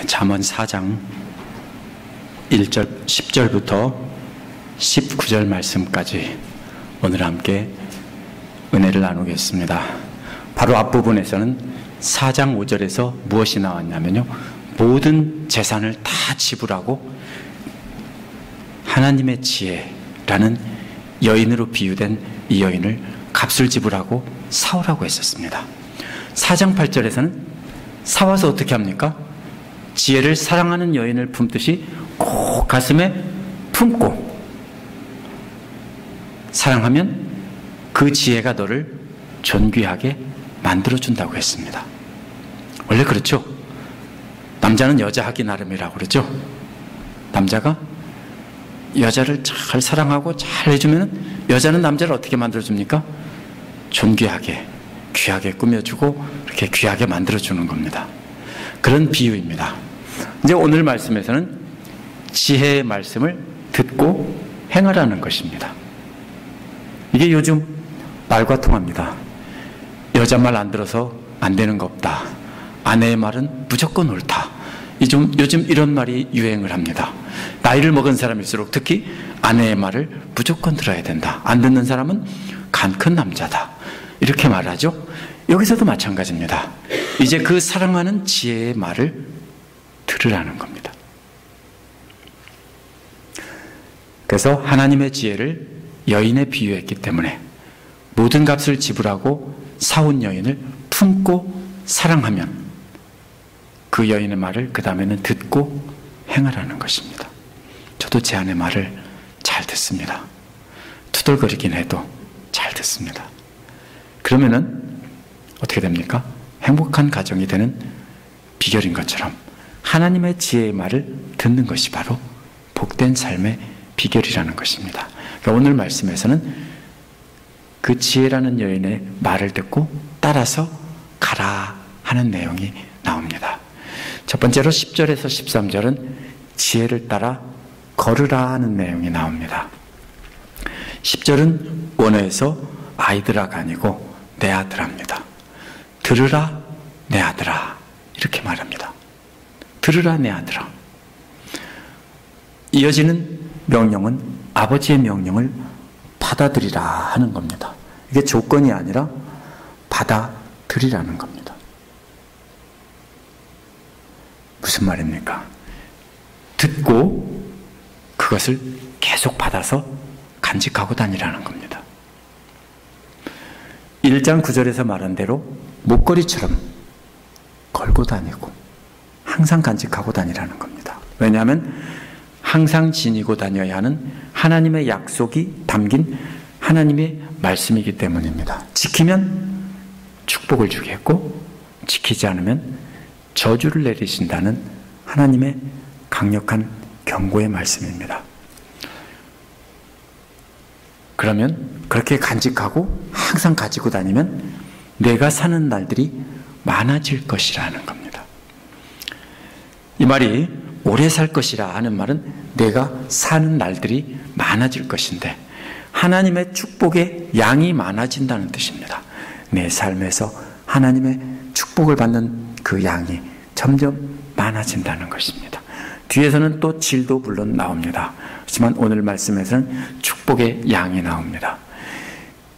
잠언 4장 1절, 10절부터 19절 말씀까지 오늘 함께 은혜를 나누겠습니다. 바로 앞부분에서는 4장 5절에서 무엇이 나왔냐면요, 모든 재산을 다 지불하고 하나님의 지혜라는 여인으로 비유된 이 여인을 값을 지불하고 사오라고 했었습니다. 4장 8절에서는 사와서 어떻게 합니까? 지혜를 사랑하는 여인을 품듯이 꼭 가슴에 품고 사랑하면 그 지혜가 너를 존귀하게 만들어준다고 했습니다. 원래 그렇죠. 남자는 여자 하기 나름이라고 그러죠. 남자가 여자를 잘 사랑하고 잘 해주면 여자는 남자를 어떻게 만들어줍니까? 존귀하게, 귀하게 꾸며주고 이렇게 귀하게 만들어주는 겁니다. 그런 비유입니다. 이제 오늘 말씀에서는 지혜의 말씀을 듣고 행하라는 것입니다. 이게 요즘 말과 통합니다. 여자 말 안 들어서 안 되는 거 없다. 아내의 말은 무조건 옳다. 요즘 이런 말이 유행을 합니다. 나이를 먹은 사람일수록 특히 아내의 말을 무조건 들어야 된다. 안 듣는 사람은 간 큰 남자다. 이렇게 말하죠. 여기서도 마찬가지입니다. 이제 그 사랑하는 지혜의 말을 들으라는 겁니다. 그래서 하나님의 지혜를 여인에 비유했기 때문에 모든 값을 지불하고 사온 여인을 품고 사랑하면 그 여인의 말을 그 다음에는 듣고 행하라는 것입니다. 저도 제 아내 말을 잘 듣습니다. 투덜거리긴 해도 잘 듣습니다. 그러면은 어떻게 됩니까? 행복한 가정이 되는 비결인 것처럼 하나님의 지혜의 말을 듣는 것이 바로 복된 삶의 비결이라는 것입니다. 그러니까 오늘 말씀에서는 그 지혜라는 여인의 말을 듣고 따라서 가라 하는 내용이 나옵니다. 첫 번째로 10절에서 13절은 지혜를 따라 걸으라 하는 내용이 나옵니다. 10절은 원어에서 아이들아가 아니고 내 아들아입니다. 들으라 내 아들아, 이렇게 말합니다. 들으라 내 아들아. 이어지는 명령은 아버지의 명령을 받아들이라 하는 겁니다. 이게 조건이 아니라 받아들이라는 겁니다. 무슨 말입니까? 듣고 그것을 계속 받아서 간직하고 다니라는 겁니다. 1장 9절에서 말한 대로 목걸이처럼 걸고 다니고 항상 간직하고 다니라는 겁니다. 왜냐하면 항상 지니고 다녀야 하는 하나님의 약속이 담긴 하나님의 말씀이기 때문입니다. 지키면 축복을 주겠고 지키지 않으면 저주를 내리신다는 하나님의 강력한 경고의 말씀입니다. 그러면 그렇게 간직하고 항상 가지고 다니면 내가 사는 날들이 많아질 것이라는 겁니다. 이 말이 오래 살 것이라 하는 말은 내가 사는 날들이 많아질 것인데 하나님의 축복의 양이 많아진다는 뜻입니다. 내 삶에서 하나님의 축복을 받는 그 양이 점점 많아진다는 것입니다. 뒤에서는 또 질도 물론 나옵니다. 하지만 오늘 말씀에서는 축복의 양이 나옵니다.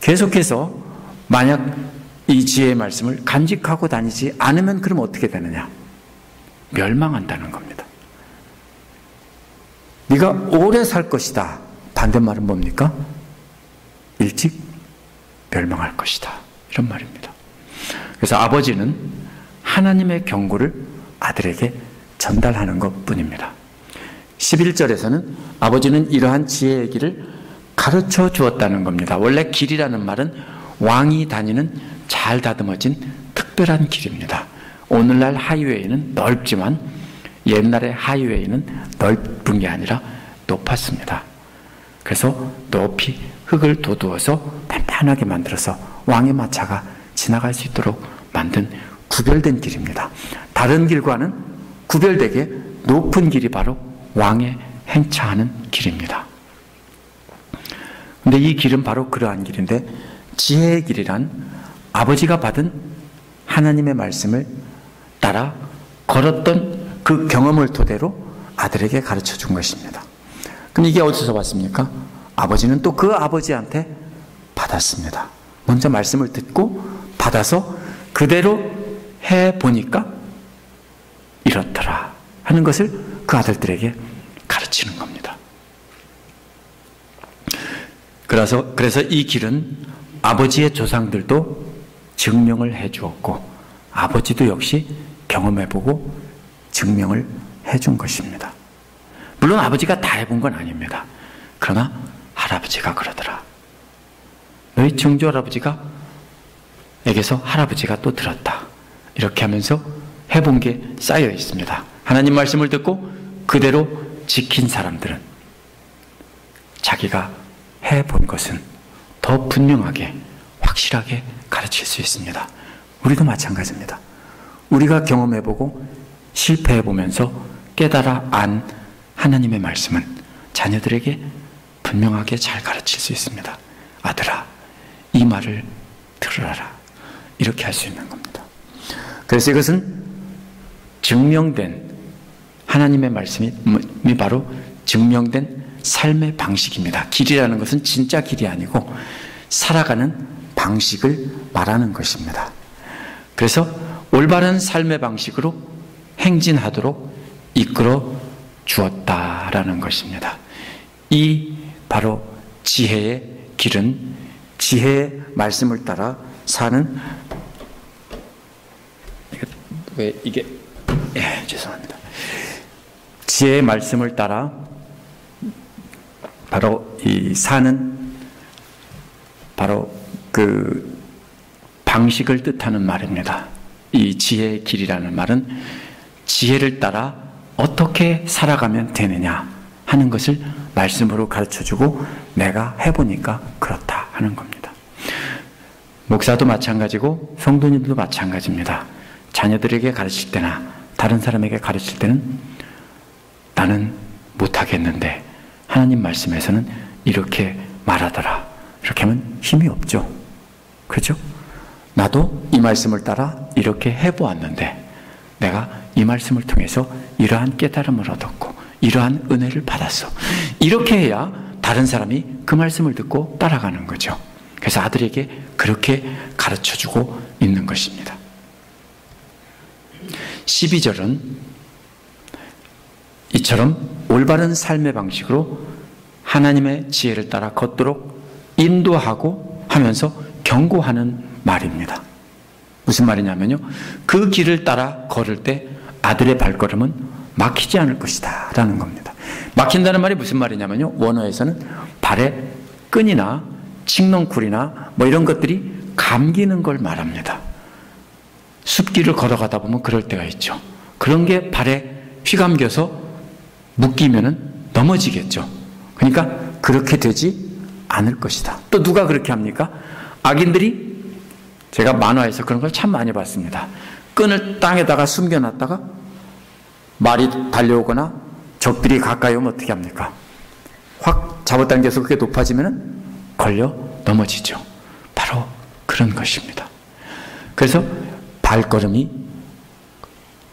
계속해서 만약 이 지혜의 말씀을 간직하고 다니지 않으면 그럼 어떻게 되느냐? 멸망한다는 겁니다. 네가 오래 살 것이다. 반대말은 뭡니까? 일찍 멸망할 것이다. 이런 말입니다. 그래서 아버지는 하나님의 경고를 아들에게 전달하는 것뿐입니다. 11절에서는 아버지는 이러한 지혜의 길을 가르쳐 주었다는 겁니다. 원래 길이라는 말은 왕이 다니는 잘 다듬어진 특별한 길입니다. 오늘날 하이웨이는 넓지만 옛날의 하이웨이는 넓은 게 아니라 높았습니다. 그래서 높이 흙을 돋우어서 판판하게 만들어서 왕의 마차가 지나갈 수 있도록 만든 구별된 길입니다. 다른 길과는 구별되게 높은 길이 바로 왕의 행차하는 길입니다. 근데 이 길은 바로 그러한 길인데 지혜의 길이란 아버지가 받은 하나님의 말씀을 따라 걸었던 그 경험을 토대로 아들에게 가르쳐 준 것입니다. 그럼 이게 어디서 왔습니까? 아버지는 또 그 아버지한테 받았습니다. 먼저 말씀을 듣고 받아서 그대로 해보니까 이렇더라 하는 것을 그 아들들에게 가르치는 겁니다. 그래서 이 길은 아버지의 조상들도 증명을 해 주었고 아버지도 역시 경험해보고 증명을 해준 것입니다. 물론 아버지가 다 해본 건 아닙니다. 그러나 할아버지가 그러더라. 너희 증조 할아버지가 에게서 할아버지가 또 들었다. 이렇게 하면서 해본 게 쌓여 있습니다. 하나님 말씀을 듣고 그대로 지킨 사람들은 자기가 해본 것은 더 분명하게 확실하게 가르칠 수 있습니다. 우리도 마찬가지입니다. 우리가 경험해보고 실패해보면서 깨달아 안 하나님의 말씀은 자녀들에게 분명하게 잘 가르칠 수 있습니다. 아들아, 이 말을 들으라. 이렇게 할 수 있는 겁니다. 그래서 이것은 증명된 하나님의 말씀이 바로 증명된 삶의 방식입니다. 길이라는 것은 진짜 길이 아니고 살아가는 방식을 말하는 것입니다. 그래서 올바른 삶의 방식으로 행진하도록 이끌어 주었다라는 것입니다. 이 바로 지혜의 길은 지혜의 말씀을 따라 사는 왜 이게 죄송합니다. 지혜의 말씀을 따라 바로 이 사는 바로 그 방식을 뜻하는 말입니다. 이 지혜의 길이라는 말은 지혜를 따라 어떻게 살아가면 되느냐 하는 것을 말씀으로 가르쳐주고 내가 해보니까 그렇다 하는 겁니다. 목사도 마찬가지고 성도님도 마찬가지입니다. 자녀들에게 가르칠 때나 다른 사람에게 가르칠 때는 나는 못하겠는데 하나님 말씀에서는 이렇게 말하더라. 이렇게 하면 힘이 없죠. 그렇죠? 나도 이 말씀을 따라 이렇게 해보았는데 내가 이 말씀을 통해서 이러한 깨달음을 얻었고 이러한 은혜를 받았어. 이렇게 해야 다른 사람이 그 말씀을 듣고 따라가는 거죠. 그래서 아들에게 그렇게 가르쳐주고 있는 것입니다. 12절은 이처럼 올바른 삶의 방식으로 하나님의 지혜를 따라 걷도록 인도하고 하면서 경고하는 말입니다. 무슨 말이냐면요, 그 길을 따라 걸을 때 아들의 발걸음은 막히지 않을 것이다 라는 겁니다. 막힌다는 말이 무슨 말이냐면요, 원어에서는 발에 끈이나 칡넝쿨이나 뭐 이런 것들이 감기는 걸 말합니다. 숲길을 걸어가다 보면 그럴 때가 있죠. 그런 게 발에 휘감겨서 묶이면은 넘어지겠죠. 그러니까 그렇게 되지 않을 것이다. 또 누가 그렇게 합니까? 악인들이, 제가 만화에서 그런 걸 참 많이 봤습니다. 끈을 땅에다가 숨겨놨다가 말이 달려오거나 적들이 가까이 오면 어떻게 합니까? 확 잡아당겨서 그게 높아지면은 걸려 넘어지죠. 바로 그런 것입니다. 그래서 발걸음이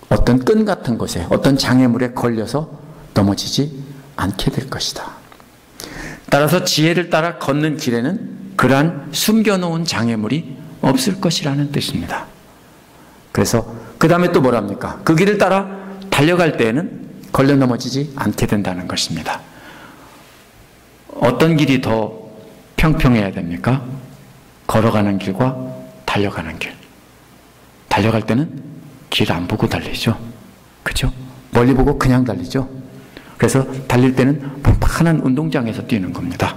어떤 끈 같은 것에, 어떤 장애물에 걸려서 넘어지지 않게 될 것이다. 따라서 지혜를 따라 걷는 길에는 그러한 숨겨놓은 장애물이 없을 것이라는 뜻입니다. 그래서 그 다음에 또 뭐랍니까? 그 길을 따라 달려갈 때에는 걸려 넘어지지 않게 된다는 것입니다. 어떤 길이 더 평평해야 됩니까? 걸어가는 길과 달려가는 길. 달려갈 때는 길 안 보고 달리죠. 그죠? 멀리 보고 그냥 달리죠. 그래서 달릴 때는 펀펀한 운동장에서 뛰는 겁니다.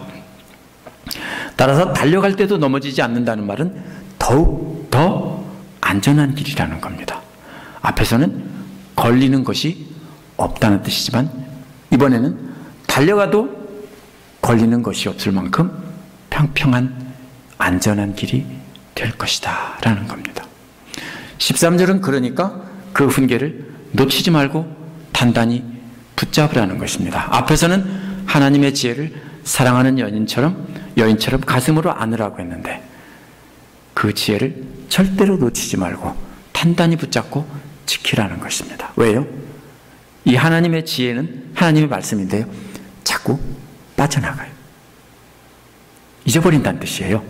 따라서 달려갈 때도 넘어지지 않는다는 말은 더욱 더 안전한 길이라는 겁니다. 앞에서는 걸리는 것이 없다는 뜻이지만 이번에는 달려가도 걸리는 것이 없을 만큼 평평한 안전한 길이 될 것이다 라는 겁니다. 13절은 그러니까 그 훈계를 놓치지 말고 단단히 붙잡으라는 것입니다. 앞에서는 하나님의 지혜를 사랑하는 여인처럼 가슴으로 안으라고 했는데 그 지혜를 절대로 놓치지 말고 단단히 붙잡고 지키라는 것입니다. 왜요? 이 하나님의 지혜는 하나님의 말씀인데요, 자꾸 빠져나가요. 잊어버린다는 뜻이에요.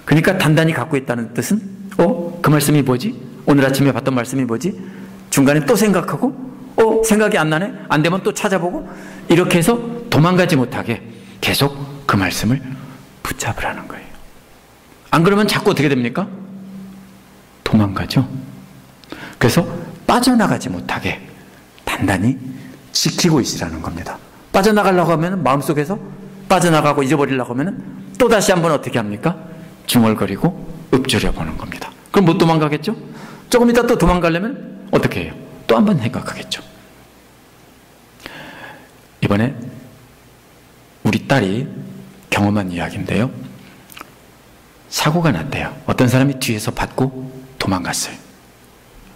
그러니까 단단히 갖고 있다는 뜻은 그 말씀이 뭐지? 오늘 아침에 봤던 말씀이 뭐지? 중간에 또 생각하고 생각이 안 나네? 안 되면 또 찾아보고, 이렇게 해서 도망가지 못하게 계속 그 말씀을 붙잡으라는 거예요. 안 그러면 자꾸 어떻게 됩니까? 도망가죠. 그래서 빠져나가지 못하게 단단히 지키고 있으라는 겁니다. 빠져나가려고 하면 마음속에서 빠져나가고 잊어버리려고 하면 또 다시 한번 어떻게 합니까? 중얼거리고 읊조려 보는 겁니다. 그럼 못 도망가겠죠? 조금 이따 또 도망가려면 어떻게 해요? 또 한번 생각하겠죠. 이번에 우리 딸이 경험한 이야기인데요, 사고가 났대요. 어떤 사람이 뒤에서 받고 도망갔어요.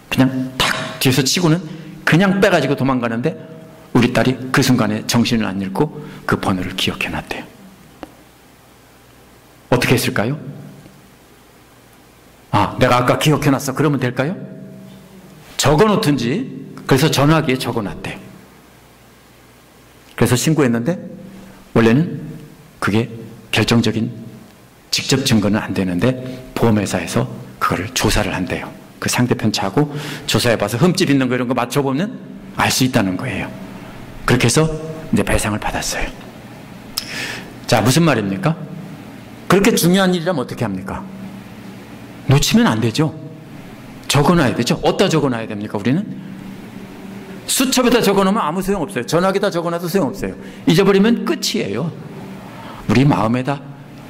그냥 탁 뒤에서 치고는 그냥 빼가지고 도망가는데 우리 딸이 그 순간에 정신을 안 잃고 그 번호를 기억해 놨대요. 어떻게 했을까요? 내가 아까 기억해 놨어. 그러면 될까요? 적어 놓든지, 그래서 전화기에 적어 놨대요. 그래서 신고했는데 원래는 그게 결정적인 직접 증거는 안 되는데 보험회사에서 그거를 조사를 한대요. 그 상대편 차고 조사해봐서 흠집 있는 거 이런 거 맞춰보면 알 수 있다는 거예요. 그렇게 해서 이제 배상을 받았어요. 자, 무슨 말입니까? 그렇게 중요한 일이라면 어떻게 합니까? 놓치면 안 되죠. 적어놔야 되죠. 어디다 적어놔야 됩니까? 우리는 수첩에다 적어놓으면 아무 소용없어요. 전화기에다 적어놔도 소용없어요. 잊어버리면 끝이에요. 우리 마음에다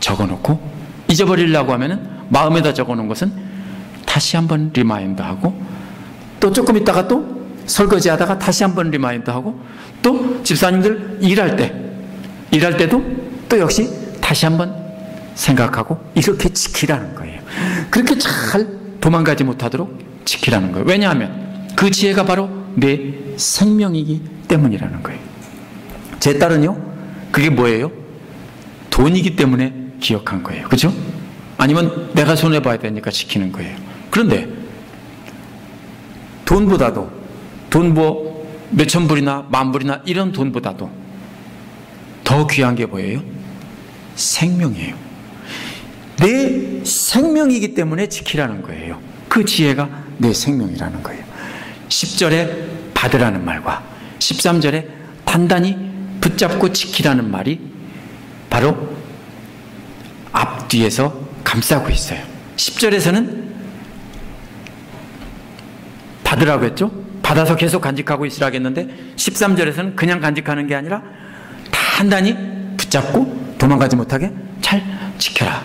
적어놓고, 잊어버리려고 하면 마음에다 적어놓은 것은 다시 한번 리마인드하고, 또 조금 있다가 또 설거지하다가 다시 한번 리마인드하고, 또 집사님들 일할 때도 또 역시 다시 한번 생각하고, 이렇게 지키라는 거예요. 그렇게 잘 도망가지 못하도록 지키라는 거예요. 왜냐하면 그 지혜가 바로 내 생명이기 때문이라는 거예요. 제 딸은요, 그게 뭐예요? 돈이기 때문에 기억한 거예요. 그죠? 아니면 내가 손해봐야 되니까 지키는 거예요. 그런데 돈보다도, 돈 몇천 불이나 만 불이나 이런 돈보다도 더 귀한 게 뭐예요? 생명이에요. 내 생명이기 때문에 지키라는 거예요. 그 지혜가 내 생명이라는 거예요. 10절에 받으라는 말과 13절에 단단히 붙잡고 지키라는 말이 바로 앞뒤에서 감싸고 있어요. 10절에서는 받으라고 했죠. 받아서 계속 간직하고 있으라고 했는데 13절에서는 그냥 간직하는 게 아니라 단단히 붙잡고 도망가지 못하게 잘 지켜라.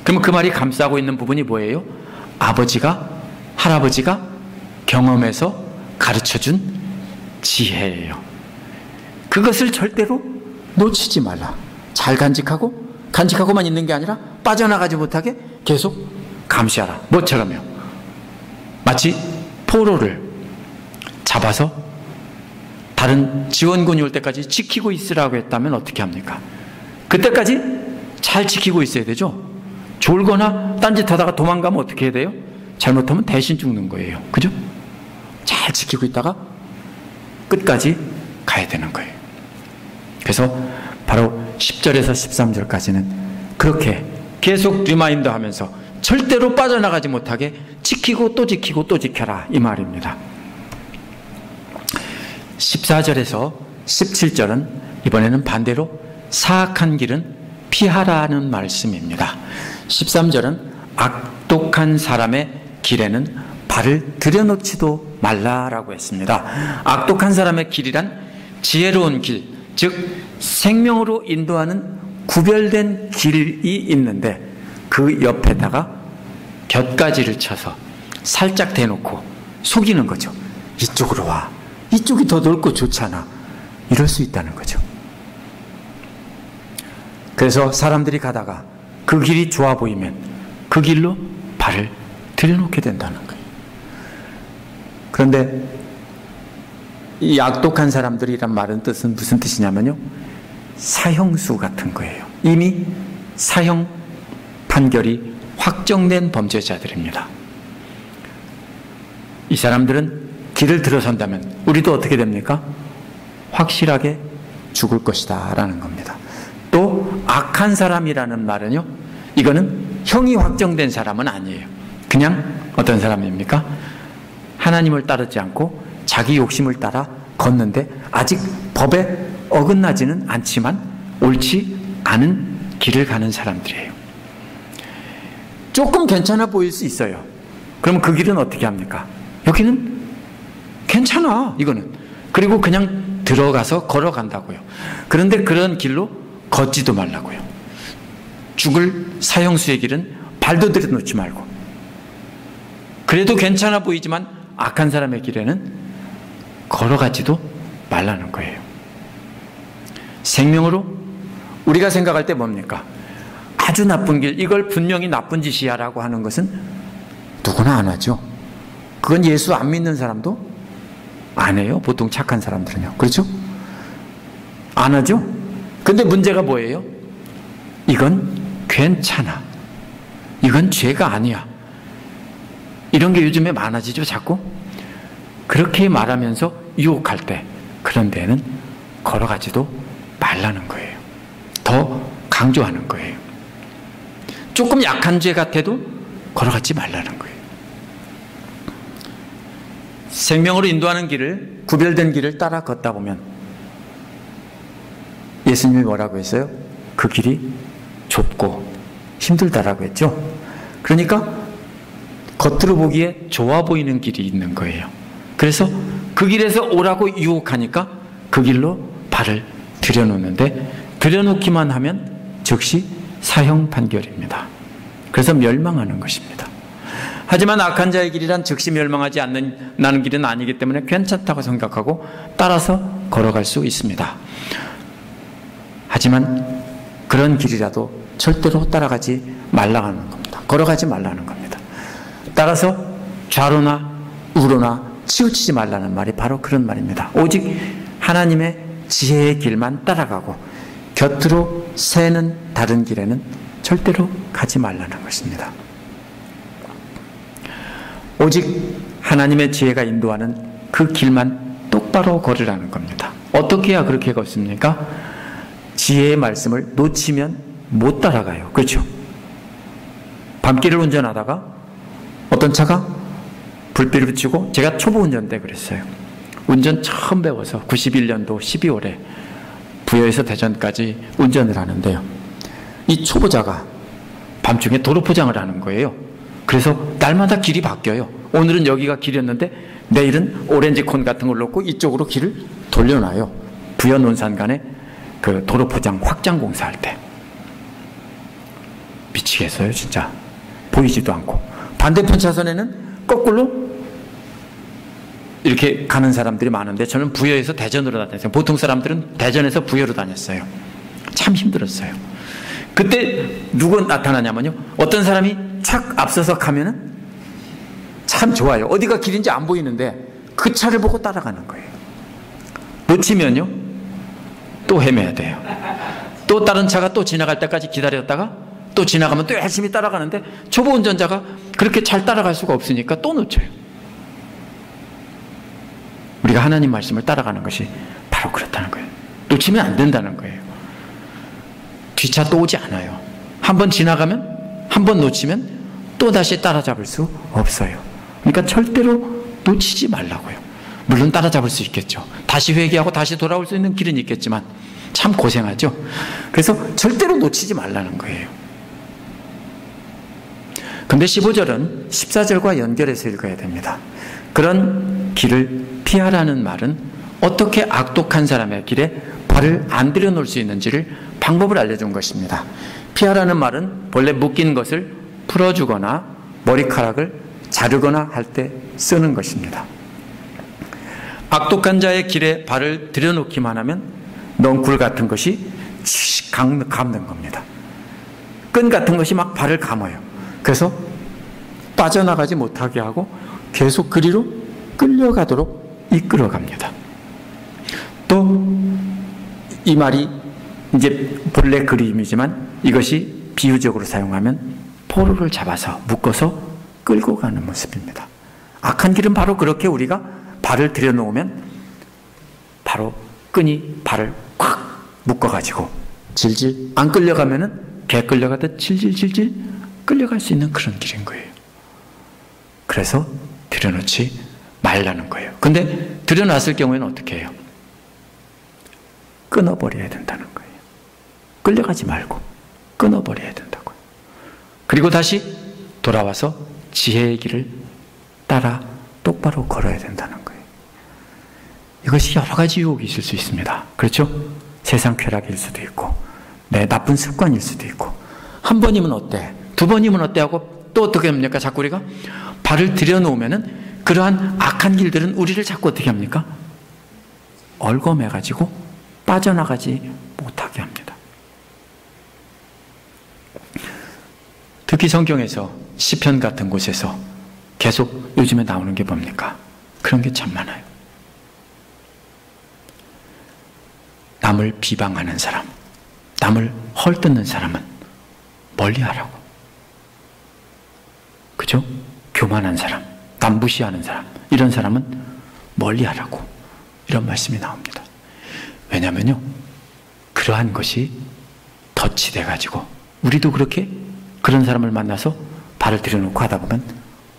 그러면 그 말이 감싸고 있는 부분이 뭐예요? 아버지가, 할아버지가 경험해서 가르쳐준 지혜예요. 그것을 절대로 놓치지 말라. 잘 간직하고만 있는 게 아니라 빠져나가지 못하게 계속 감시하라. 뭐처럼요? 마치 포로를 잡아서 다른 지원군이 올 때까지 지키고 있으라고 했다면 어떻게 합니까? 그때까지 잘 지키고 있어야 되죠. 졸거나 딴짓하다가 도망가면 어떻게 해야 돼요? 잘못하면 대신 죽는 거예요. 그죠? 잘 지키고 있다가 끝까지 가야 되는 거예요. 그래서 바로 10절에서 13절까지는 그렇게 계속 리마인드 하면서 절대로 빠져나가지 못하게 지키고 또 지키고 또 지켜라, 이 말입니다. 14절에서 17절은 이번에는 반대로 사악한 길은 피하라는 말씀입니다. 13절은 악독한 사람의 길에는 발을 들여놓지도 말라라고 했습니다. 악독한 사람의 길이란 지혜로운 길, 즉 생명으로 인도하는 구별된 길이 있는데 그 옆에다가 곁가지를 쳐서 살짝 대놓고 속이는 거죠. 이쪽으로 와. 이쪽이 더 넓고 좋잖아. 이럴 수 있다는 거죠. 그래서 사람들이 가다가 그 길이 좋아 보이면 그 길로 발을 들여놓게 된다는 거예요. 그런데 이 악독한 사람들이란 말은 뜻은 무슨 뜻이냐면요, 사형수 같은 거예요. 이미 사형 판결이 확정된 범죄자들입니다. 이 사람들은 길을 들어선다면 우리도 어떻게 됩니까? 확실하게 죽을 것이다 라는 겁니다. 또 악한 사람이라는 말은요, 이거는 형이 확정된 사람은 아니에요. 그냥 어떤 사람입니까? 하나님을 따르지 않고 자기 욕심을 따라 걷는데 아직 법에 어긋나지는 않지만 옳지 않은 길을 가는 사람들이에요. 조금 괜찮아 보일 수 있어요. 그럼 그 길은 어떻게 합니까? 여기는 괜찮아, 이거는. 그리고 그냥 들어가서 걸어간다고요. 그런데 그런 길로 걷지도 말라고요. 죽을 사형수의 길은 발도 들여놓지 말고. 그래도 괜찮아 보이지만 악한 사람의 길에는 걸어가지도 말라는 거예요. 생명으로 우리가 생각할 때 뭡니까? 아주 나쁜 길, 이걸 분명히 나쁜 짓이야 라고 하는 것은 누구나 안 하죠. 그건 예수 안 믿는 사람도 안 해요. 보통 착한 사람들은요. 그렇죠? 안 하죠? 근데 문제가 뭐예요? 이건 괜찮아. 이건 죄가 아니야. 이런 게 요즘에 많아지죠, 자꾸? 그렇게 말하면서 유혹할 때, 그런 데는 걸어가지도 말라는 거예요. 더 강조하는 거예요. 조금 약한 죄 같아도 걸어가지 말라는 거예요. 생명으로 인도하는 길을, 구별된 길을 따라 걷다 보면 예수님이 뭐라고 했어요? 그 길이 좁고 힘들다라고 했죠. 그러니까 겉으로 보기에 좋아 보이는 길이 있는 거예요. 그래서 그 길에서 오라고 유혹하니까 그 길로 발을 들여놓는데, 들여놓기만 하면 즉시 사형 판결입니다. 그래서 멸망하는 것입니다. 하지만 악한 자의 길이란 즉시 멸망하지 않는 길은 아니기 때문에 괜찮다고 생각하고 따라서 걸어갈 수 있습니다. 하지만 그런 길이라도 절대로 따라가지 말라는 겁니다. 걸어가지 말라는 겁니다. 따라서 좌로나 우로나 치우치지 말라는 말이 바로 그런 말입니다. 오직 하나님의 지혜의 길만 따라가고 곁으로 새는 다른 길에는 절대로 가지 말라는 것입니다. 오직 하나님의 지혜가 인도하는 그 길만 똑바로 걸으라는 겁니다. 어떻게 해야 그렇게 걷습니까? 지혜의 말씀을 놓치면 못 따라가요. 그렇죠? 밤길을 운전하다가 어떤 차가 불빛을 비추고, 제가 초보 운전 때 그랬어요. 운전 처음 배워서 91년도 12월에 부여에서 대전까지 운전을 하는데요. 이 초보자가 밤중에 도로 포장을 하는 거예요. 그래서 날마다 길이 바뀌어요. 오늘은 여기가 길이었는데 내일은 오렌지 콘 같은 걸 놓고 이쪽으로 길을 돌려놔요. 부여 논산 간에 그 도로 포장 확장 공사할 때. 미치겠어요, 진짜. 보이지도 않고. 반대편 차선에는 거꾸로 이렇게 가는 사람들이 많은데 저는 부여에서 대전으로 다녔어요. 보통 사람들은 대전에서 부여로 다녔어요. 참 힘들었어요. 그때 누가 나타나냐면요, 어떤 사람이 착 앞서서 가면은 참 좋아요. 어디가 길인지 안 보이는데 그 차를 보고 따라가는 거예요. 놓치면요 또 헤매야 돼요. 또 다른 차가 또 지나갈 때까지 기다렸다가 또 지나가면 또 열심히 따라가는데 초보 운전자가 그렇게 잘 따라갈 수가 없으니까 또 놓쳐요. 우리가 하나님 말씀을 따라가는 것이 바로 그렇다는 거예요. 놓치면 안 된다는 거예요. 뒷차 또 오지 않아요. 한번 지나가면, 한번 놓치면 또 다시 따라잡을 수 없어요. 그러니까 절대로 놓치지 말라고요. 물론 따라잡을 수 있겠죠. 다시 회개하고 다시 돌아올 수 있는 길은 있겠지만 참 고생하죠. 그래서 절대로 놓치지 말라는 거예요. 근데 15절은 14절과 연결해서 읽어야 됩니다. 그런 길을 피하라는 말은 어떻게 악독한 사람의 길에 발을 안 들여놓을 수 있는지를 방법을 알려준 것입니다. 피하라는 말은 본래 묶인 것을 풀어주거나 머리카락을 자르거나 할 때 쓰는 것입니다. 악독한 자의 길에 발을 들여놓기만 하면 넝굴 같은 것이 감는 겁니다. 끈 같은 것이 막 발을 감아요. 그래서 빠져나가지 못하게 하고 계속 그리로 끌려가도록 이끌어갑니다. 또 이 말이 이제 본래 그림이지만 이것이 비유적으로 사용하면 포로를 잡아서 묶어서 끌고 가는 모습입니다. 악한 길은 바로 그렇게 우리가 발을 들여놓으면 바로 끈이 발을 콱 묶어가지고 질질 안 끌려가면은 개 끌려가듯 질질질질 끌려갈 수 있는 그런 길인 거예요. 그래서 들여놓지 말라는 거예요. 근데 들여놨을 경우에는 어떻게 해요? 끊어버려야 된다는 거예요. 끌려가지 말고 끊어버려야 된다고요. 그리고 다시 돌아와서 지혜의 길을 따라 똑바로 걸어야 된다는 거예요. 이것이 여러 가지 유혹이 있을 수 있습니다. 그렇죠? 세상 쾌락일 수도 있고 내 나쁜 습관일 수도 있고 한 번이면 어때? 두 번이면 어때? 하고 또 어떻게 합니까? 자꾸 우리가 발을 들여놓으면은 그러한 악한 길들은 우리를 자꾸 어떻게 합니까? 얽어매가지고 빠져나가지 못하게 합니다. 특히 성경에서 시편 같은 곳에서 계속 요즘에 나오는 게 뭡니까? 그런 게 참 많아요. 남을 비방하는 사람, 남을 헐뜯는 사람은 멀리하라고. 그죠? 교만한 사람, 남 무시하는 사람, 이런 사람은 멀리하라고. 이런 말씀이 나옵니다. 왜냐면요, 그러한 것이 덫이 돼가지고 우리도 그렇게 그런 사람을 만나서 발을 들여놓고 하다 보면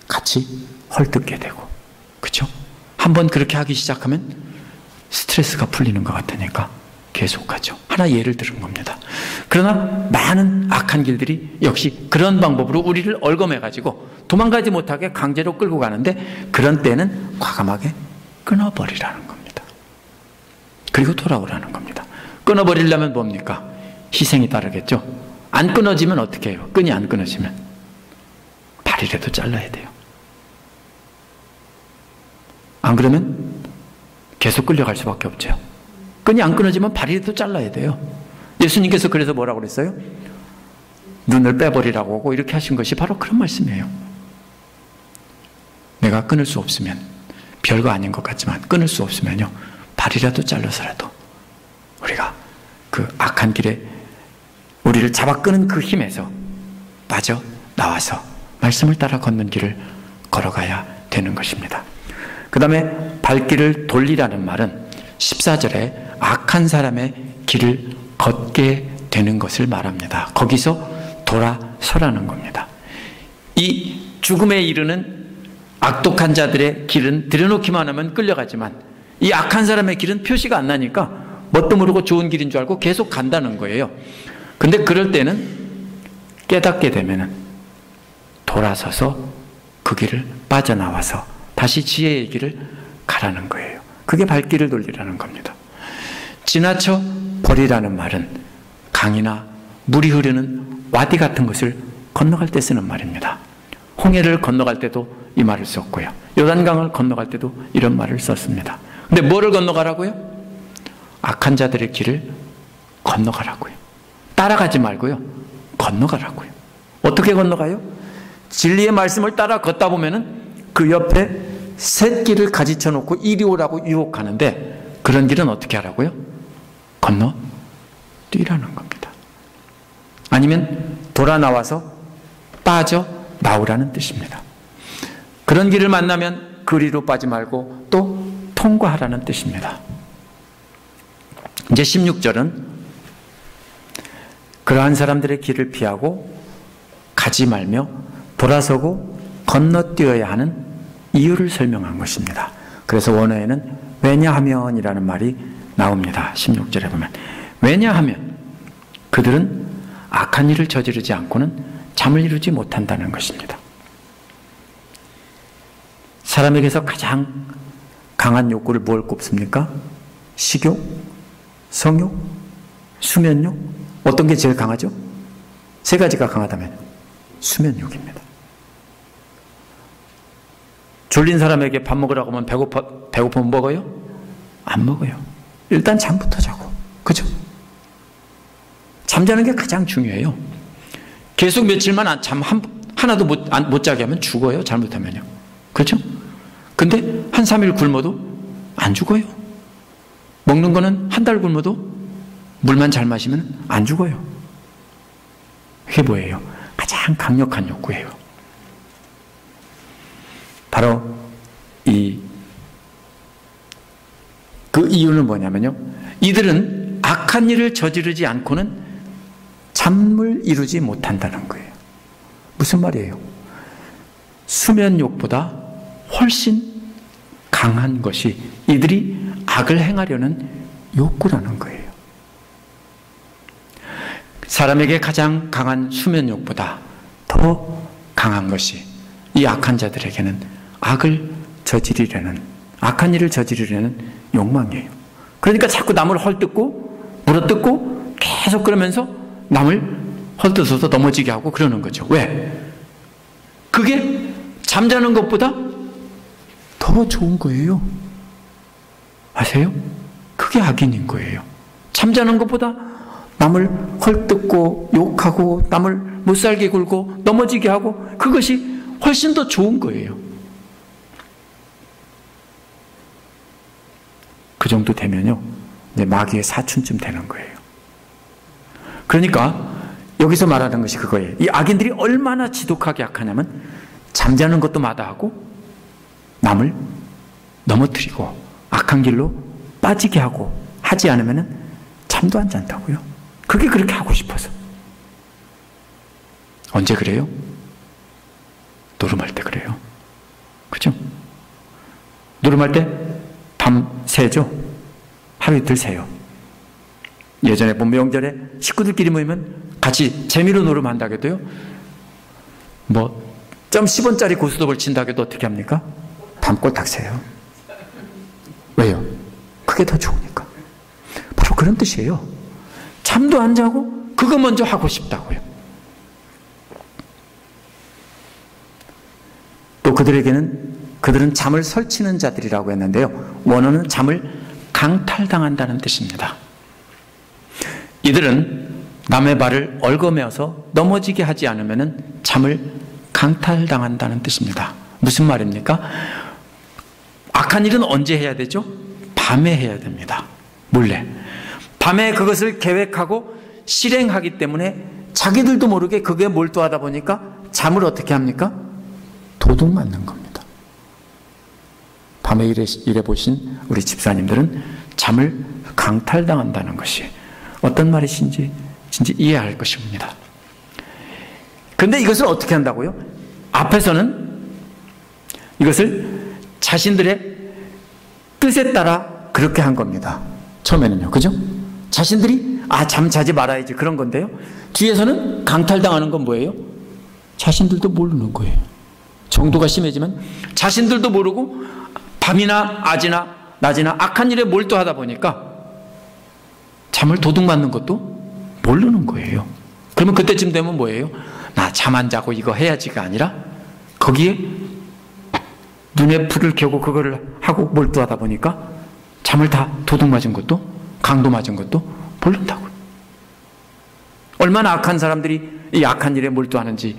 같이 헐뜯게 되고, 그렇죠? 한번 그렇게 하기 시작하면 스트레스가 풀리는 것 같으니까 계속하죠. 하나 예를 들은 겁니다. 그러나 많은 악한 길들이 역시 그런 방법으로 우리를 얽어매가지고 도망가지 못하게 강제로 끌고 가는데, 그런 때는 과감하게 끊어버리라는 겁니다. 그리고 돌아오라는 겁니다. 끊어버리려면 뭡니까? 희생이 따르겠죠. 안 끊어지면 어떻게 해요? 끈이 안 끊어지면 발이라도 잘라야 돼요. 안 그러면 계속 끌려갈 수밖에 없죠. 끈이 안 끊어지면 발이라도 잘라야 돼요. 예수님께서 그래서 뭐라고 그랬어요? 눈을 빼버리라고 하고 이렇게 하신 것이 바로 그런 말씀이에요. 내가 끊을 수 없으면, 별거 아닌 것 같지만 끊을 수 없으면요, 발이라도 잘라서라도 우리가 그 악한 길에 우리를 잡아 끄는 그 힘에서 빠져 나와서 말씀을 따라 걷는 길을 걸어가야 되는 것입니다. 그 다음에 발길을 돌리라는 말은 14절에 악한 사람의 길을 걷게 되는 것을 말합니다. 거기서 돌아서라는 겁니다. 이 죽음에 이르는 악독한 자들의 길은 들여놓기만 하면 끌려가지만, 이 악한 사람의 길은 표시가 안 나니까 뭣도 모르고 좋은 길인 줄 알고 계속 간다는 거예요. 근데 그럴 때는 깨닫게 되면은 돌아서서 그 길을 빠져나와서 다시 지혜의 길을 가라는 거예요. 그게 발길을 돌리라는 겁니다. 지나쳐 버리라는 말은 강이나 물이 흐르는 와디 같은 것을 건너갈 때 쓰는 말입니다. 홍해를 건너갈 때도 이 말을 썼고요. 요단강을 건너갈 때도 이런 말을 썼습니다. 근데 뭐를 건너가라고요? 악한 자들의 길을 건너가라고요. 따라가지 말고요, 건너가라고요. 어떻게 건너가요? 진리의 말씀을 따라 걷다 보면은 그 옆에 샛길을 가지쳐 놓고 이리 오라고 유혹하는데, 그런 길은 어떻게 하라고요? 건너 뛰라는 겁니다. 아니면 돌아 나와서 빠져 나오라는 뜻입니다. 그런 길을 만나면 그리로 빠지 말고 또 통과하라는 뜻입니다. 이제 16절은 그러한 사람들의 길을 피하고 가지 말며 돌아서고 건너뛰어야 하는 이유를 설명한 것입니다. 그래서 원어에는 왜냐하면이라는 말이 나옵니다. 16절에 보면 왜냐하면 그들은 악한 일을 저지르지 않고는 잠을 이루지 못한다는 것입니다. 사람에게서 가장 강한 욕구를 뭘 꼽습니까? 식욕, 성욕, 수면욕? 어떤 게 제일 강하죠? 세 가지가 강하다면 수면욕입니다. 졸린 사람에게 밥 먹으라고 하면 배고프면 먹어요? 안 먹어요. 일단 잠부터 자고. 그죠? 잠자는 게 가장 중요해요. 계속 며칠만 잠 하나도 못 자게 하면 죽어요. 잘못하면요. 그렇죠? 근데 한 3일 굶어도 안 죽어요. 먹는 거는 한 달 굶어도 물만 잘 마시면 안 죽어요. 그게 뭐예요? 가장 강력한 욕구예요. 바로 이 그 이유는 뭐냐면요, 이들은 악한 일을 저지르지 않고는 잠을 이루지 못한다는 거예요. 무슨 말이에요? 수면욕보다 훨씬 강한 것이 이들이 악을 행하려는 욕구라는 거예요. 사람에게 가장 강한 수면욕보다 더 강한 것이 이 악한 자들에게는 악을 저지르려는, 악한 일을 저지르려는 욕망이에요. 그러니까 자꾸 남을 헐뜯고 물어뜯고 계속 그러면서 남을 헐뜯어서 넘어지게 하고 그러는 거죠. 왜? 그게 잠자는 것보다 더 좋은 거예요. 아세요? 그게 악인인 거예요. 잠자는 것보다 남을 헐뜯고 욕하고 남을 못살게 굴고 넘어지게 하고 그것이 훨씬 더 좋은 거예요. 그 정도 되면요, 이제 마귀의 사춘쯤 되는 거예요. 그러니까 여기서 말하는 것이 그거예요. 이 악인들이 얼마나 지독하게 악하냐면 잠자는 것도 마다하고 남을 넘어뜨리고 악한 길로 빠지게 하고 하지 않으면 잠도 안 잔다고요. 그게 그렇게 하고 싶어서. 언제 그래요? 노름할 때 그래요. 그죠? 노름할 때 밤 새죠? 하루 이틀 새요. 예전에 명절에 식구들끼리 모이면 같이 재미로 노름한다고 해도요, 뭐 점 10원짜리 고스톱을 친다고 해도 어떻게 합니까? 밤꼴딱 새요. 왜요? 그게 더 좋으니까. 바로 그런 뜻이에요. 잠도 안 자고 그거 먼저 하고 싶다고요. 또 그들은 잠을 설치는 자들이라고 했는데요, 원어는 잠을 강탈당한다는 뜻입니다. 이들은 남의 발을 얽어매어서 넘어지게 하지 않으면 잠을 강탈당한다는 뜻입니다. 무슨 말입니까? 악한 일은 언제 해야 되죠? 밤에 해야 됩니다. 몰래. 밤에 그것을 계획하고 실행하기 때문에 자기들도 모르게 그게 몰두하다 보니까 잠을 어떻게 합니까? 도둑 맞는 겁니다. 밤에 일해보신 우리 집사님들은 잠을 강탈당한다는 것이 어떤 말이신지 진짜 이해할 것입니다. 그런데 이것을 어떻게 한다고요? 앞에서는 이것을 자신들의 뜻에 따라 그렇게 한 겁니다. 처음에는요. 그죠? 자신들이 잠 자지 말아야지 그런 건데요. 뒤에서는 강탈당하는 건 뭐예요? 자신들도 모르는 거예요. 정도가 심해지면 자신들도 모르고 밤이나 낮이나 악한 일에 몰두하다 보니까 잠을 도둑맞는 것도 모르는 거예요. 그러면 그때쯤 되면 뭐예요? 나 잠 안 자고 이거 해야지가 아니라 거기에 눈에 불을 켜고 그거를 하고 몰두하다 보니까 잠을 다 도둑맞은 것도 강도 맞은 것도 모른다고요. 얼마나 악한 사람들이 이 악한 일에 몰두하는지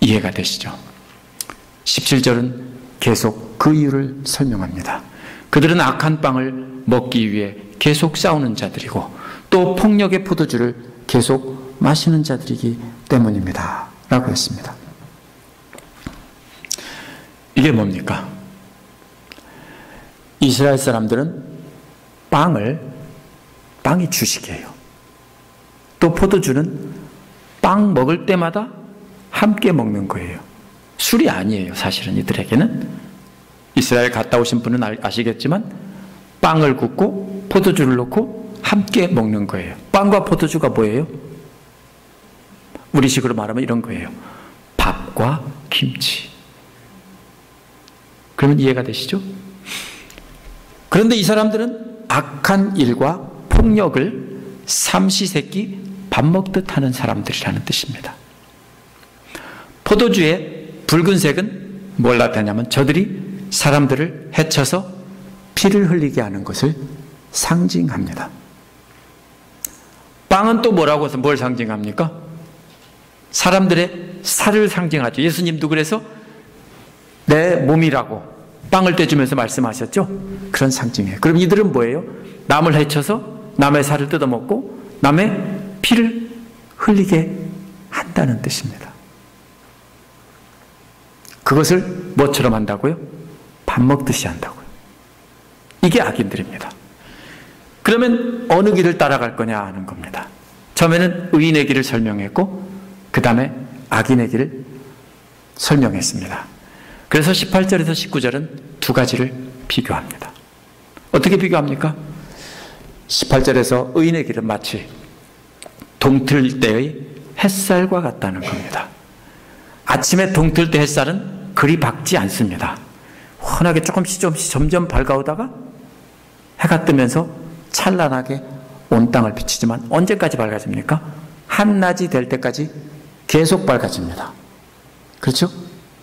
이해가 되시죠? 17절은 계속 그 이유를 설명합니다. 그들은 악한 빵을 먹기 위해 계속 싸우는 자들이고 또 폭력의 포도주를 계속 마시는 자들이기 때문입니다. 라고 했습니다. 이게 뭡니까? 이스라엘 사람들은 빵이 주식이에요. 또 포도주는 빵 먹을 때마다 함께 먹는 거예요. 술이 아니에요. 사실은 이들에게는. 이스라엘 갔다 오신 분은 아시겠지만 빵을 굽고 포도주를 넣고 함께 먹는 거예요. 빵과 포도주가 뭐예요? 우리식으로 말하면 이런 거예요. 밥과 김치. 그러면 이해가 되시죠? 그런데 이 사람들은 악한 일과 폭력을 삼시세끼 밥 먹듯 하는 사람들이라는 뜻입니다. 포도주의 붉은색은 뭘 나타내냐면 저들이 사람들을 해쳐서 피를 흘리게 하는 것을 상징합니다. 빵은 또 뭐라고 해서 뭘 상징합니까? 사람들의 살을 상징하죠. 예수님도 그래서 내 몸이라고 빵을 떼주면서 말씀하셨죠? 그런 상징이에요. 그럼 이들은 뭐예요? 남을 해쳐서 남의 살을 뜯어먹고 남의 피를 흘리게 한다는 뜻입니다. 그것을 뭐처럼 한다고요? 밥 먹듯이 한다고요. 이게 악인들입니다. 그러면 어느 길을 따라갈 거냐 하는 겁니다. 처음에는 의인의 길을 설명했고 그 다음에 악인의 길을 설명했습니다. 그래서 18절에서 19절은 두 가지를 비교합니다. 어떻게 비교합니까? 18절에서 의인의 길은 마치 동틀 때의 햇살과 같다는 겁니다. 아침에 동틀 때 햇살은 그리 밝지 않습니다. 환하게 조금씩 점점 밝아오다가 해가 뜨면서 찬란하게 온 땅을 비치지만 언제까지 밝아집니까? 한낮이 될 때까지 계속 밝아집니다. 그렇죠?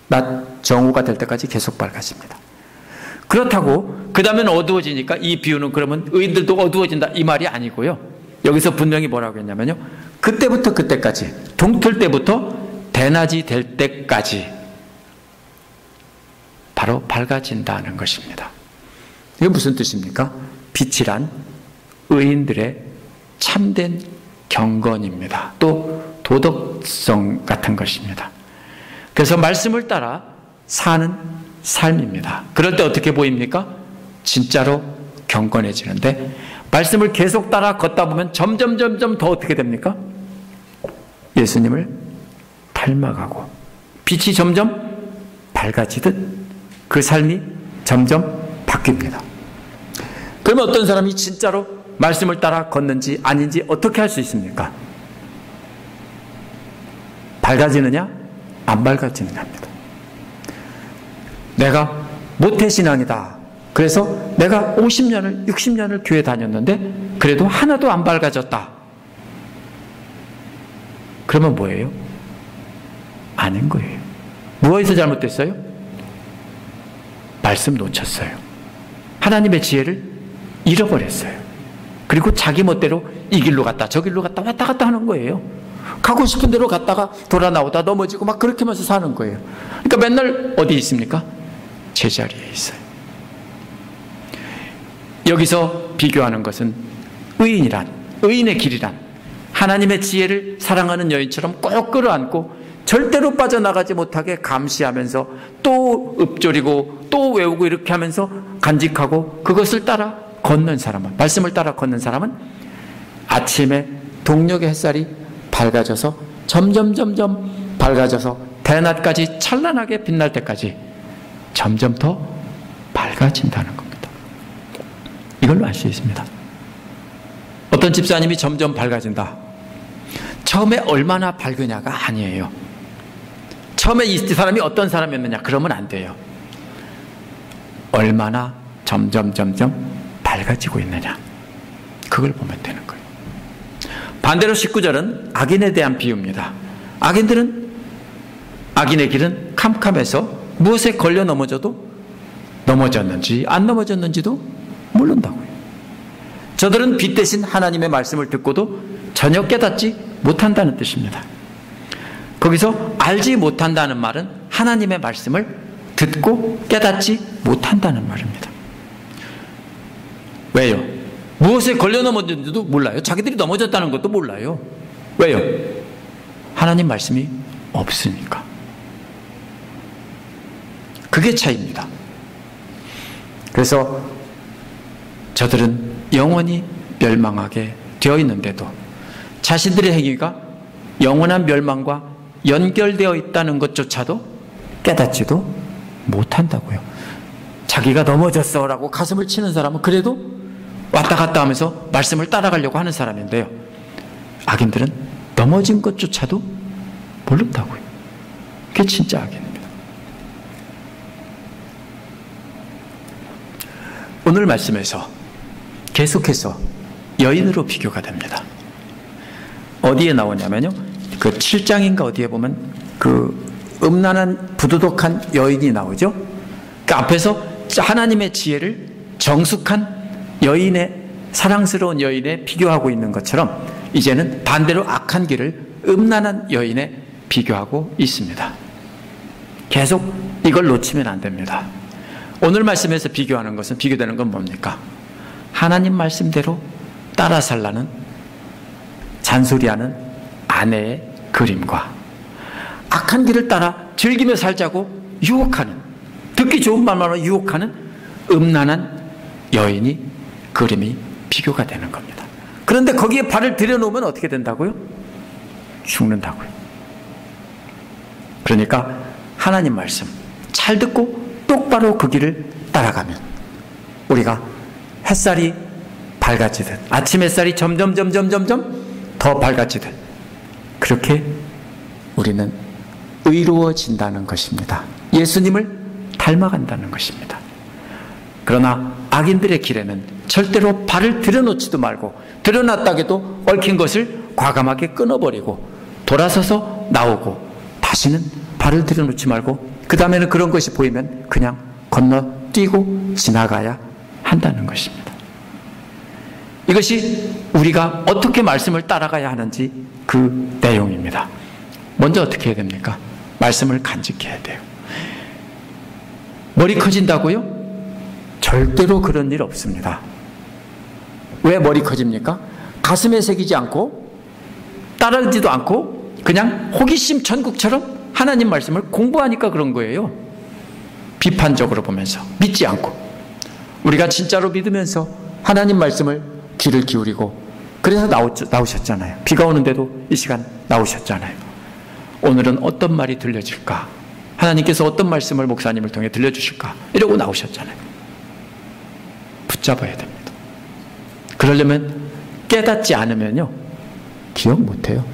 낮 정오가 될 때까지 계속 밝아집니다. 그렇다고 그 다음엔 어두워지니까 이 비유는 그러면 의인들도 어두워진다 이 말이 아니고요. 여기서 분명히 뭐라고 했냐면요. 그때부터 그때까지 동틀 때부터 대낮이 될 때까지 바로 밝아진다는 것입니다. 이게 무슨 뜻입니까? 빛이란 의인들의 참된 경건입니다. 또 도덕성 같은 것입니다. 그래서 말씀을 따라 사는 삶입니다. 그럴 때 어떻게 보입니까? 진짜로 경건해지는데 말씀을 계속 따라 걷다 보면 점점 더 어떻게 됩니까? 예수님을 닮아가고 빛이 점점 밝아지듯 그 삶이 점점 바뀝니다. 그러면 어떤 사람이 진짜로 말씀을 따라 걷는지 아닌지 어떻게 할 수 있습니까? 밝아지느냐 안 밝아지느냐입니다. 내가 모태신앙이다. 그래서 내가 50년을 60년을 교회 다녔는데 그래도 하나도 안 밝아졌다. 그러면 뭐예요? 아닌 거예요. 무엇에서 잘못됐어요? 말씀 놓쳤어요. 하나님의 지혜를 잃어버렸어요. 그리고 자기 멋대로 이 길로 갔다 저 길로 갔다 왔다 갔다 하는 거예요. 가고 싶은 대로 갔다가 돌아 나오다 넘어지고 막 그렇게 하면서 사는 거예요. 그러니까 맨날 어디 있습니까? 제자리에 있어요. 여기서 비교하는 것은 의인의 길이란 하나님의 지혜를 사랑하는 여인처럼 꼭 끌어안고 절대로 빠져나가지 못하게 감시하면서 또 읊조리고 또 외우고 이렇게 하면서 간직하고 그것을 따라 걷는 사람은, 말씀을 따라 걷는 사람은 아침에 동력의 햇살이 밝아져서 점점 밝아져서 대낮까지 찬란하게 빛날 때까지 점점 더 밝아진다는 겁니다. 이걸로 알 수 있습니다. 어떤 집사님이 점점 밝아진다. 처음에 얼마나 밝으냐가 아니에요. 처음에 이 사람이 어떤 사람이었느냐 그러면 안 돼요. 얼마나 점점 밝아지고 있느냐 그걸 보면 되는 거예요. 반대로 19절은 악인에 대한 비유입니다. 악인의 길은 캄캄해서 무엇에 걸려 넘어져도 넘어졌는지 안 넘어졌는지도 모른다고요. 저들은 빛 대신 하나님의 말씀을 듣고도 전혀 깨닫지 못한다는 뜻입니다. 거기서 알지 못한다는 말은 하나님의 말씀을 듣고 깨닫지 못한다는 말입니다. 왜요? 무엇에 걸려 넘어졌는지도 몰라요. 자기들이 넘어졌다는 것도 몰라요. 왜요? 하나님 말씀이 없으니까. 그게 차이입니다. 그래서 저들은 영원히 멸망하게 되어 있는데도 자신들의 행위가 영원한 멸망과 연결되어 있다는 것조차도 깨닫지도 못한다고요. 자기가 넘어졌어 라고 가슴을 치는 사람은 그래도 왔다 갔다 하면서 말씀을 따라가려고 하는 사람인데요. 악인들은 넘어진 것조차도 모른다고요. 그게 진짜 악인입니다. 오늘 말씀에서 계속해서 여인으로 비교가 됩니다. 어디에 나오냐면요. 그 7장인가 어디에 보면 그 음란한 부도덕한 여인이 나오죠. 그 앞에서 하나님의 지혜를 정숙한 여인의 사랑스러운 여인에 비교하고 있는 것처럼 이제는 반대로 악한 길을 음란한 여인에 비교하고 있습니다. 계속 이걸 놓치면 안 됩니다. 오늘 말씀에서 비교되는 건 뭡니까? 하나님 말씀대로 따라 살라는 잔소리하는 아내의 그림과 악한 길을 따라 즐기며 살자고 유혹하는, 듣기 좋은 말만으로 유혹하는 음란한 여인이 그림이 비교가 되는 겁니다. 그런데 거기에 발을 들여놓으면 어떻게 된다고요? 죽는다고요. 그러니까 하나님 말씀 잘 듣고 똑바로 그 길을 따라가면 우리가 햇살이 밝아지듯 아침 햇살이 점점 더 밝아지듯 그렇게 우리는 의로워진다는 것입니다. 예수님을 닮아간다는 것입니다. 그러나 악인들의 길에는 절대로 발을 들여놓지도 말고 들여놨다 해도 얽힌 것을 과감하게 끊어버리고 돌아서서 나오고 다시는 발을 들여놓지 말고 그 다음에는 그런 것이 보이면 그냥 건너뛰고 지나가야 한다는 것입니다. 이것이 우리가 어떻게 말씀을 따라가야 하는지 그 내용입니다. 먼저 어떻게 해야 됩니까? 말씀을 간직해야 돼요. 머리 커진다고요? 절대로 그런 일 없습니다. 왜 머리 커집니까? 가슴에 새기지 않고 따르지도 않고 그냥 호기심 천국처럼 하나님 말씀을 공부하니까 그런 거예요. 비판적으로 보면서 믿지 않고 우리가 진짜로 믿으면서 하나님 말씀을 귀를 기울이고 그래서 나오셨잖아요. 비가 오는데도 이 시간 나오셨잖아요. 오늘은 어떤 말이 들려질까? 하나님께서 어떤 말씀을 목사님을 통해 들려주실까? 이러고 나오셨잖아요. 붙잡아야 됩니다. 그러려면 깨닫지 않으면요 기억 못해요.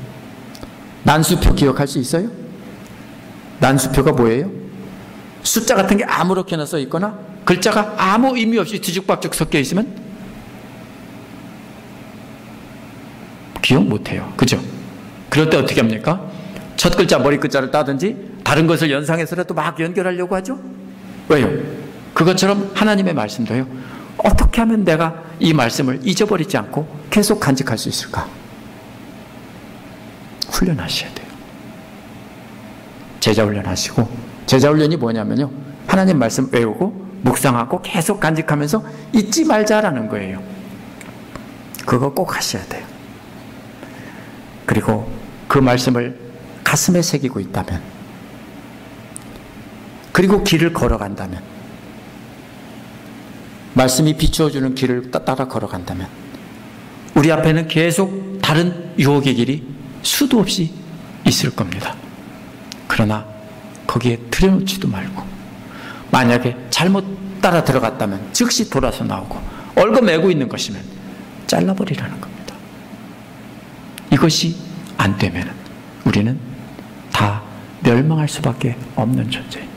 난수표 기억할 수 있어요? 난수표가 뭐예요? 숫자 같은 게 아무렇게나 써 있거나 글자가 아무 의미 없이 뒤죽박죽 섞여 있으면 기억 못해요. 그죠? 그럴 때 어떻게 합니까? 첫 글자 머리 글자를 따든지 다른 것을 연상해서라도 막 연결하려고 하죠? 왜요? 그것처럼 하나님의 말씀도요. 어떻게 하면 내가 이 말씀을 잊어버리지 않고 계속 간직할 수 있을까? 훈련하셔야 돼요. 제자 훈련하시고 제자 훈련이 뭐냐면요. 하나님 말씀 외우고 묵상하고 계속 간직하면서 잊지 말자라는 거예요. 그거 꼭 하셔야 돼요. 그리고 그 말씀을 가슴에 새기고 있다면 그리고 길을 걸어간다면 말씀이 비추어주는 길을 따라 걸어간다면 우리 앞에는 계속 다른 유혹의 길이 수도 없이 있을 겁니다. 그러나 거기에 들여놓지도 말고 만약에 잘못 따라 들어갔다면 즉시 돌아서 나오고 얽어매고 있는 것이면 잘라버리라는 겁니다. 이것이 안 되면 우리는 다 멸망할 수밖에 없는 존재입니다.